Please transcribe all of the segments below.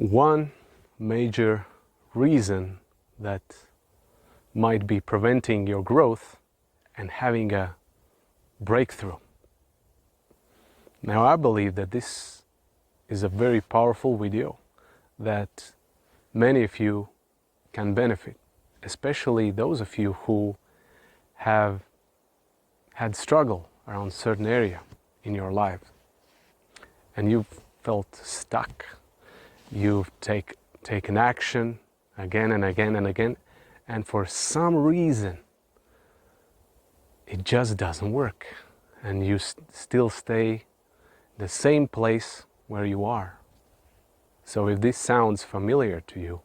One major reason that might be preventing your growth and having a breakthrough. Now, I believe that this is a very powerful video that many of you can benefit, especially those of you who have had struggle around certain area in your life and you've felt stuck. You've taken action again and again and again, and for some reason it just doesn't work, and you still stay the same place where you are. So if this sounds familiar to you,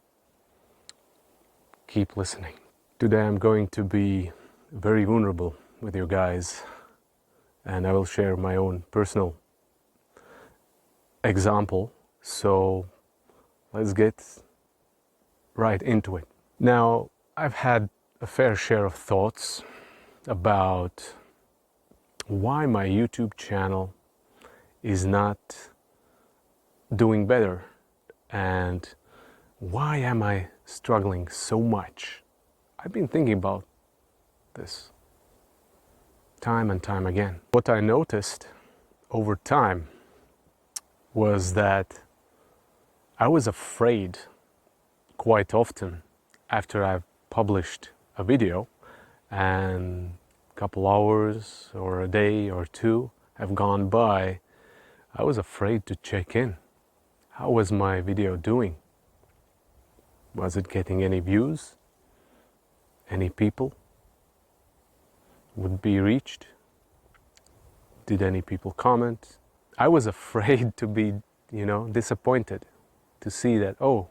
keep listening. Today I'm going to be very vulnerable with you guys, and I will share my own personal example. So let's get right into it. Now, I've had a fair share of thoughts about why my YouTube channel is not doing better and why am I struggling so much. I've been thinking about this time and time again. What I noticed over time was that I was afraid quite often after I've published a video and a couple hours or a day or two have gone by, I was afraid to check in. How was my video doing? Was it getting any views? Any people would be reached? Did any people comment? I was afraid to be, disappointed, to see that, oh,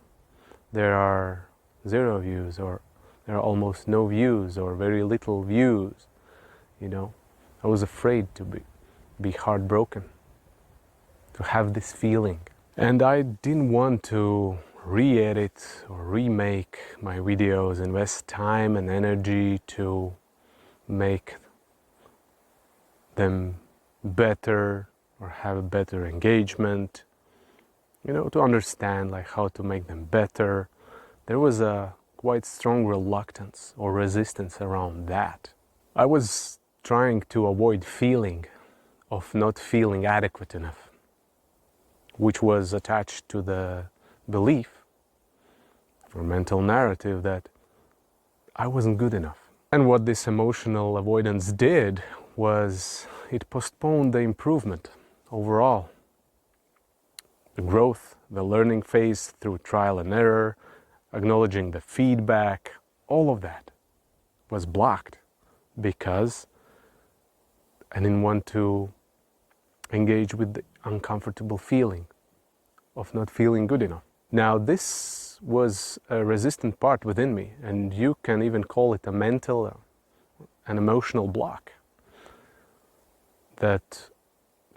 there are 0 views, or there are almost no views, or very little views. I was afraid to be heartbroken, to have this feeling. And I didn't want to re-edit or remake my videos, invest time and energy to make them better or have a better engagement, to understand how to make them better. There was a quite strong reluctance or resistance around that. I was trying to avoid feeling of not feeling adequate enough, which was attached to the belief or mental narrative that I wasn't good enough. And what this emotional avoidance did was it postponed the improvement overall. The growth, the learning phase through trial and error, acknowledging the feedback, all of that was blocked because I didn't want to engage with the uncomfortable feeling of not feeling good enough. Now, this was a resistant part within me, and you can even call it a mental and emotional block that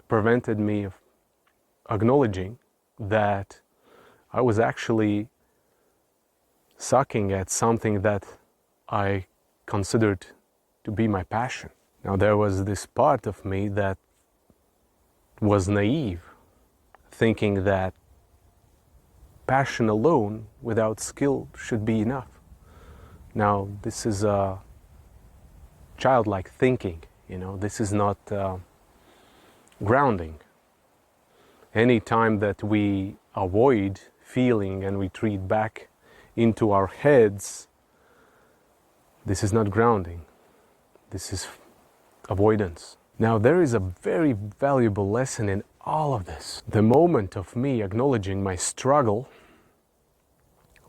prevented me of acknowledging that I was actually sucking at something that I considered to be my passion. Now, there was this part of me that was naive, thinking that passion alone without skill should be enough. Now, this is a childlike thinking, this is not grounding. Any time that we avoid feeling and retreat back into our heads, this is not grounding. This is avoidance. Now, there is a very valuable lesson in all of this. The moment of me acknowledging my struggle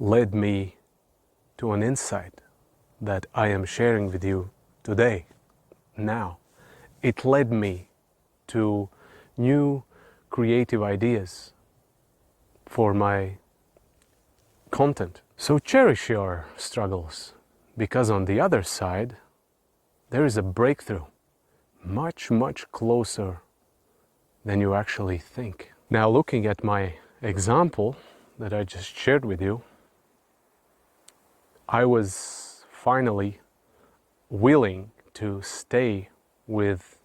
led me to an insight that I am sharing with you today, now. It led me to new creative ideas for my content. So cherish your struggles, because on the other side, there is a breakthrough much, much closer than you actually think. Now, looking at my example that I just shared with you, I was finally willing to stay with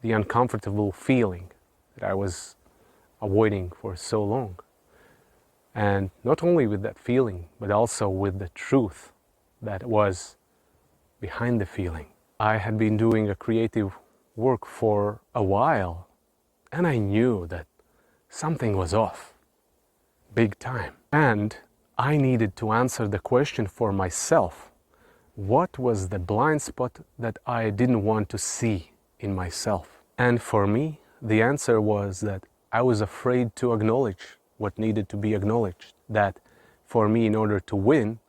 the uncomfortable feeling that I was avoiding for so long. And not only with that feeling, but also with the truth that was behind the feeling. I had been doing a creative work for a while, and I knew that something was off, big time. And I needed to answer the question for myself. What was the blind spot that I didn't want to see in myself? And for me, the answer was that I was afraid to acknowledge what needed to be acknowledged. That for me, in order to win,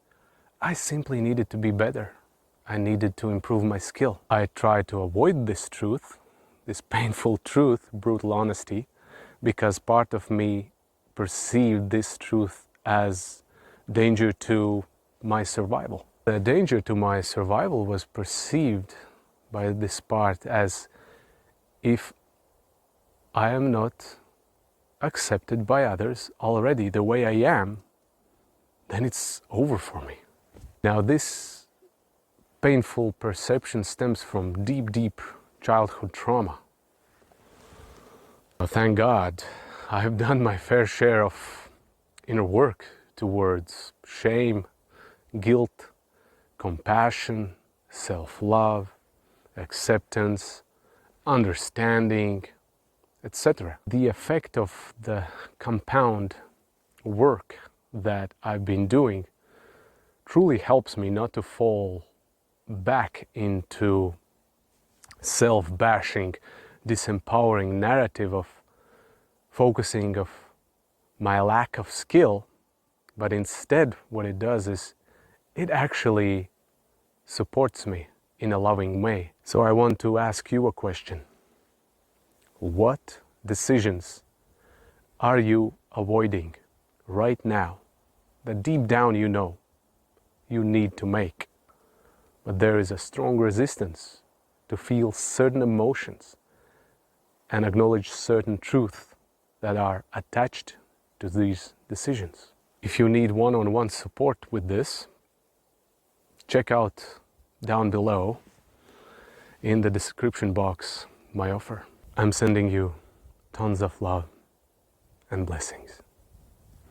I simply needed to be better. I needed to improve my skill. I tried to avoid this truth, this painful truth, brutal honesty, because part of me perceived this truth as danger to my survival. The danger to my survival was perceived by this part as if I am not accepted by others already the way I am, then it's over for me. Now this painful perception stems from deep, deep childhood trauma. Thank God I have done my fair share of inner work towards shame, guilt, compassion, self-love, acceptance, understanding, etc. The effect of the compound work that I've been doing truly helps me not to fall back into self-bashing, disempowering narrative of focusing of my lack of skill, but instead what it does is it actually supports me in a loving way. So I want to ask you a question. What decisions are you avoiding right now that deep down you know you need to make? But there is a strong resistance to feel certain emotions and acknowledge certain truths that are attached to these decisions. If you need one-on-one support with this, check out down below in the description box my offer. I'm sending you tons of love and blessings.